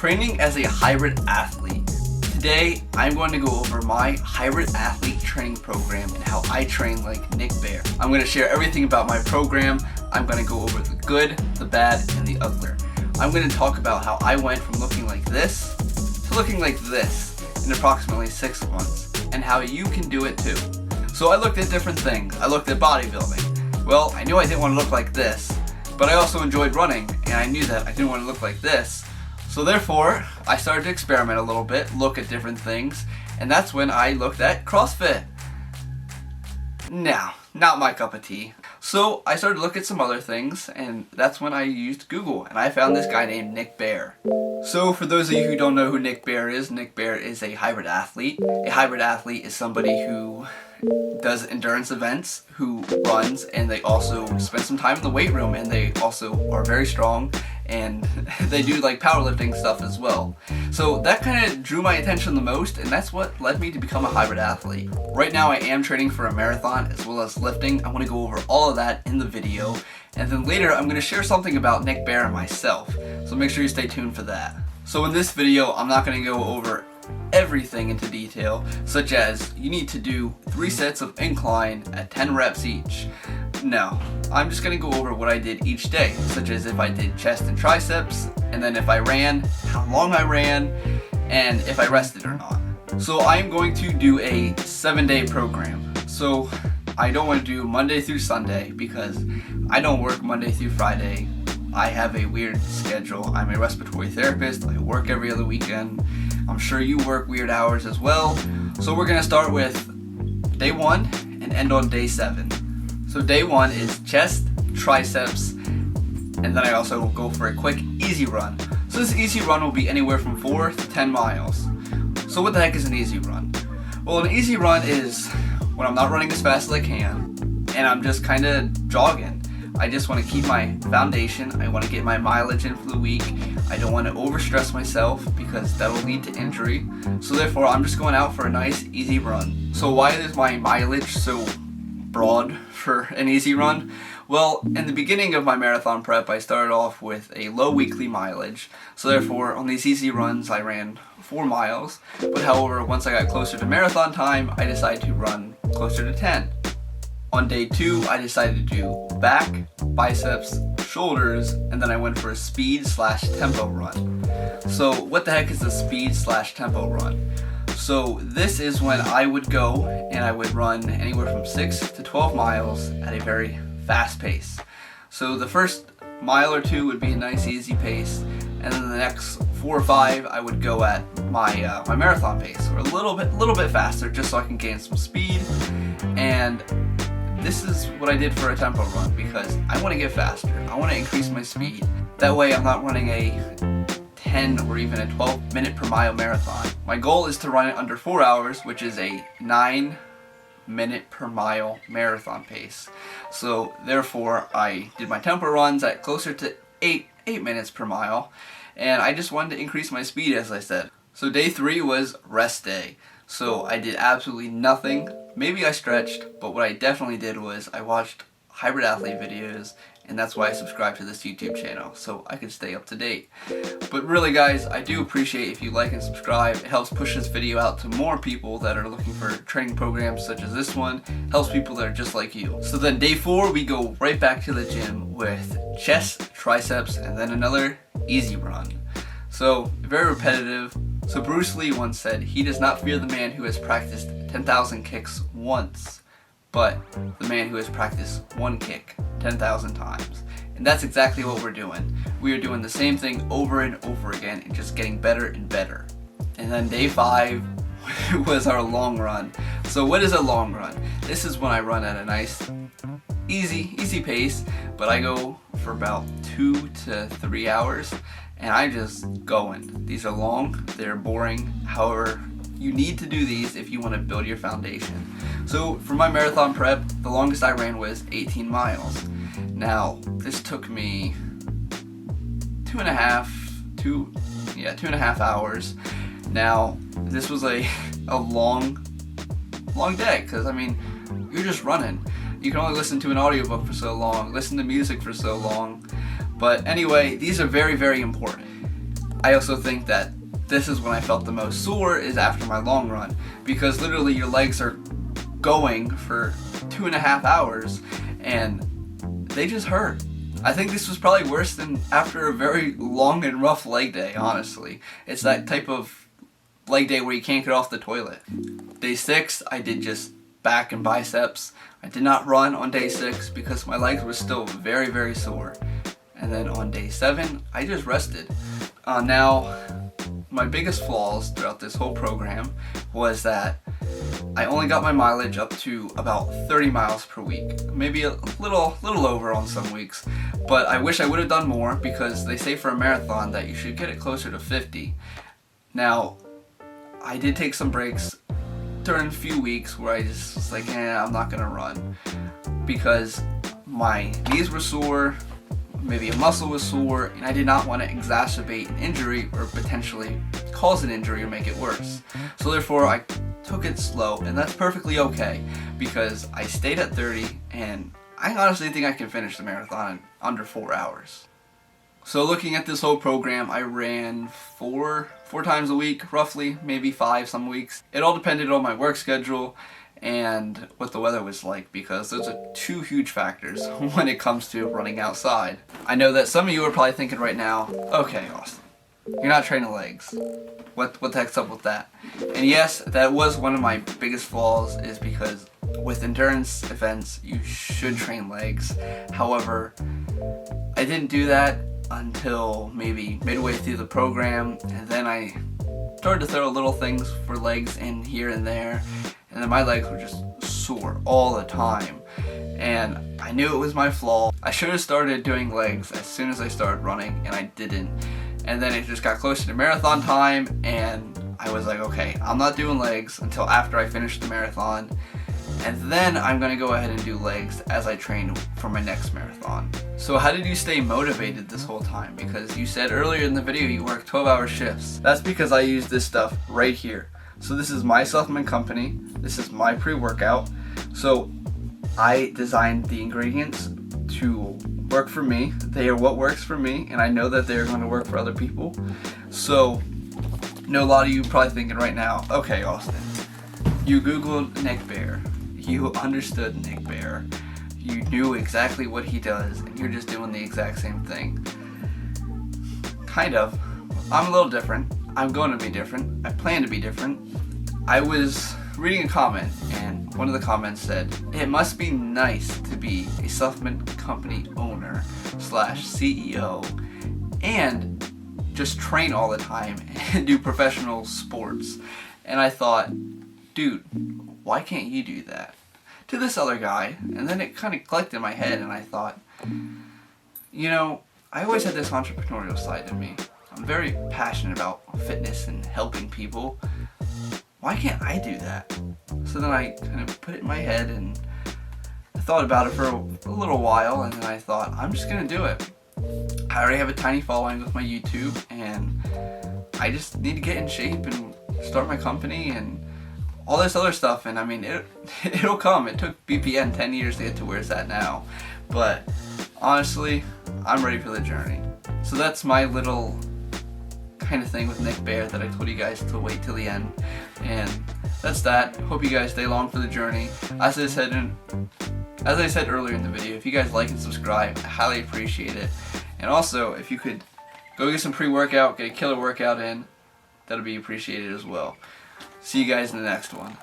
Training as a hybrid athlete. Today, I'm going to go over my hybrid athlete training program and how I train like Nick Bare. I'm going to share everything about my program. I'm going to go over the good, the bad, and the ugly. I'm going to talk about how I went from looking like this to looking like this in approximately 6 months, and how you can do it too. So I looked at different things. I looked at bodybuilding. Well, I knew I didn't want to look like this, but I also enjoyed running, and I knew that I didn't want to look like this. So therefore, I started to experiment a little bit, look at different things, and that's when I looked at CrossFit. No, not my cup of tea. So I started to look at some other things, and that's when I used Google, and I found this guy named Nick Bare. So for those of you who don't know who Nick Bare is a hybrid athlete. A hybrid athlete is somebody who does endurance events, who runs, and they also spend some time in the weight room, and they also are very strong, and they do like powerlifting stuff as well. So that kind of drew my attention the most, and that's what led me to become a hybrid athlete. Right now I am training for a marathon as well as lifting. I want to go over all of that in the video, and then later I'm going to share something about Nick Bare and myself, so make sure you stay tuned for that. So in this video I'm not going to go over everything into detail, such as you need to do 3 sets of incline at 10 reps each. No, I'm just going to go over what I did each day, such as if I did chest and triceps, and then if I ran, how long I ran, and if I rested or not. So I'm going to do a 7-day program. So I don't want to do Monday through Sunday because I don't work Monday through Friday. I have a weird schedule. I'm a respiratory therapist. I work every other weekend. I'm sure you work weird hours as well. So we're going to start with day 1 and end on day 7. So day 1 is chest, triceps, and then I also will go for a quick easy run. So this easy run will be anywhere from 4 to 10 miles. So what the heck is an easy run? Well, an easy run is when I'm not running as fast as I can, and I'm just kind of jogging. I just want to keep my foundation. I want to get my mileage in for the week. I don't want to overstress myself because that will lead to injury. So therefore, I'm just going out for a nice easy run. So why is my mileage so broad for an easy run? Well, in the beginning of my marathon prep, I started off with a low weekly mileage. So therefore, on these easy runs, I ran 4 miles. But however, once I got closer to marathon time, I decided to run closer to 10. On day 2, I decided to do back, biceps, shoulders, and then I went for a speed/tempo run. So what the heck is a speed/tempo run? So this is when I would go and I would run anywhere from 6 to 12 miles at a very fast pace. So the first mile or 2 would be a nice easy pace, and then the next 4 or 5 I would go at my my marathon pace, or a little bit faster, just so I can gain some speed. And this is what I did for a tempo run because I want to get faster. I want to increase my speed. That way I'm not running a 10 or even a 12 minute per mile marathon. My goal is to run it under 4 hours, which is a 9 minute per mile marathon pace. So therefore I did my tempo runs at closer to 8 minutes per mile, and I just wanted to increase my speed, as I said. So day 3 was rest day. So I did absolutely nothing. Maybe I stretched, but what I definitely did was I watched hybrid athlete videos, and that's why I subscribed to this YouTube channel, so I could stay up to date. But really guys, I do appreciate if you like and subscribe. It helps push this video out to more people that are looking for training programs such as this one. It helps people that are just like you. So then day 4, we go right back to the gym with chest, triceps, and then another easy run. So very repetitive. So Bruce Lee once said, he does not fear the man who has practiced 10,000 kicks once, but the man who has practiced 1 kick 10,000 times. And that's exactly what we're doing. We are doing the same thing over and over again and just getting better and better. And then day 5 was our long run. So what is a long run? This is when I run at a nice easy pace, but I go for about 2 to 3 hours, and I just going. These are long, they're boring. However, you need to do these if you want to build your foundation. So for my marathon prep, the longest I ran was 18 miles. Now, this took me 2.5 hours. Now, this was a long day, because I mean, you're just running. You can only listen to an audiobook for so long, listen to music for so long. But anyway, these are very, very important. I also think that this is when I felt the most sore, is after my long run, because literally your legs are going for 2.5 hours and they just hurt. I think this was probably worse than after a very long and rough leg day, honestly. It's that type of leg day where you can't get off the toilet. Day 6, I did just back and biceps. I did not run on day 6 because my legs were still very, very sore. And then on day 7, I just rested. Now, my biggest flaws throughout this whole program was that I only got my mileage up to about 30 miles per week, maybe a little over on some weeks, but I wish I would have done more because they say for a marathon that you should get it closer to 50. Now, I did take some breaks during a few weeks where I just was like, I'm not gonna run because my knees were sore, maybe a muscle was sore, and I did not want to exacerbate an injury or potentially cause an injury or make it worse. So therefore I took it slow, and that's perfectly okay because I stayed at 30 and I honestly think I can finish the marathon in under 4 hours. So looking at this whole program, I ran four times a week, roughly, maybe 5 some weeks. It all depended on my work schedule and what the weather was like, because those are 2 huge factors when it comes to running outside. I know that some of you are probably thinking right now, okay, Austin, you're not training legs. What the heck's up with that? And yes, that was one of my biggest flaws, is because with endurance events, you should train legs. However, I didn't do that until maybe midway through the program, and then I started to throw little things for legs in here and there, and then my legs were just sore all the time, and I knew it was my flaw. I should have started doing legs as soon as I started running, and I didn't. And then it just got closer to marathon time, and I was like, okay, I'm not doing legs until after I finish the marathon, and then I'm gonna go ahead and do legs as I train for my next marathon. So how did you stay motivated this whole time? Because you said earlier in the video you work 12-hour shifts. That's because I use this stuff right here. So this is my supplement company. This is my pre-workout. So I designed the ingredients to work for me. They are what works for me, and I know that they're going to work for other people. So I know a lot of you probably thinking right now, okay, Austin, you Googled Nick Bare. You understood Nick Bare. You knew exactly what he does, and you're just doing the exact same thing. Kind of. I'm a little different. I'm going to be different. I plan to be different. I was reading a comment, and one of the comments said, it must be nice to be a supplement company owner / CEO and just train all the time and do professional sports. And I thought, dude, why can't you do that? To this other guy, and then it kind of clicked in my head, and I thought, you know, I always had this entrepreneurial side to me. I'm very passionate about fitness and helping people. Why can't I do that? So then I kind of put it in my head, and I thought about it for a little while, and then I thought, I'm just gonna do it. I already have a tiny following with my YouTube, and I just need to get in shape and start my company and all this other stuff. And I mean, it'll come. It took BPN 10 years to get to where it's at now, but honestly, I'm ready for the journey. So that's my little kind of thing with Nick Bare that I told you guys to wait till the end, and that's that. Hope you guys stay along for the journey. As I said earlier in the video, if you guys like and subscribe, I highly appreciate it. And also, if you could go get some pre-workout, get a killer workout in, that'll be appreciated as well. See you guys in the next one.